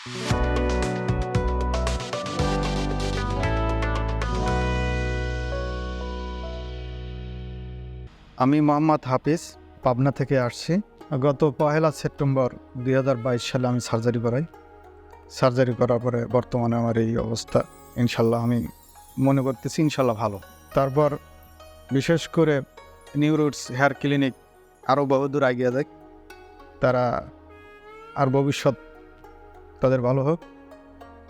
আমি মোহাম্মদ হাফিজ, পাবনা থেকে আসছি। গত 1 সেপ্টেম্বর 2022 সালে আমি সার্জারি করাই। সার্জারি করার পরে বর্তমানে আমার এই অবস্থা। ইনশাল্লাহ আমি মনে করতেছি ইনশাল্লাহ ভালো। তারপর বিশেষ করে নিউ রুটস হেয়ার ক্লিনিক আরও বহুদূর এগিয়ে যায়, তারা আর ভবিষ্যৎ তাদের ভালো হোক।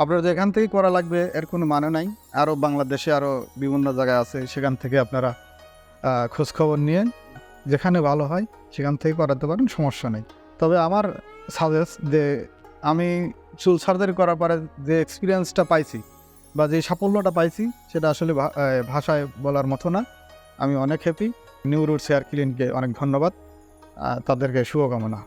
আপনারা যেখান থেকে করা লাগবে এর কোনো মানে নাই, আরও বাংলাদেশে আরও বিভিন্ন জায়গায় আছে, সেখান থেকে আপনারা খোঁজখবর নিয়ে যেখানে ভালো হয় সেখান থেকে করাতে পারেন, সমস্যা নেই। তবে আমার সাজেস্ট যে আমি চুল সার্জারি করার পরে যে এক্সপিরিয়েন্সটা পাইছি বা যে সাফল্যটা পাইছি সেটা আসলে ভাষায় বলার মতো না। আমি অনেক হ্যাপি। নিউ রুটস হেয়ার ক্লিনিককে অনেক ধন্যবাদ, তাদেরকে শুভকামনা।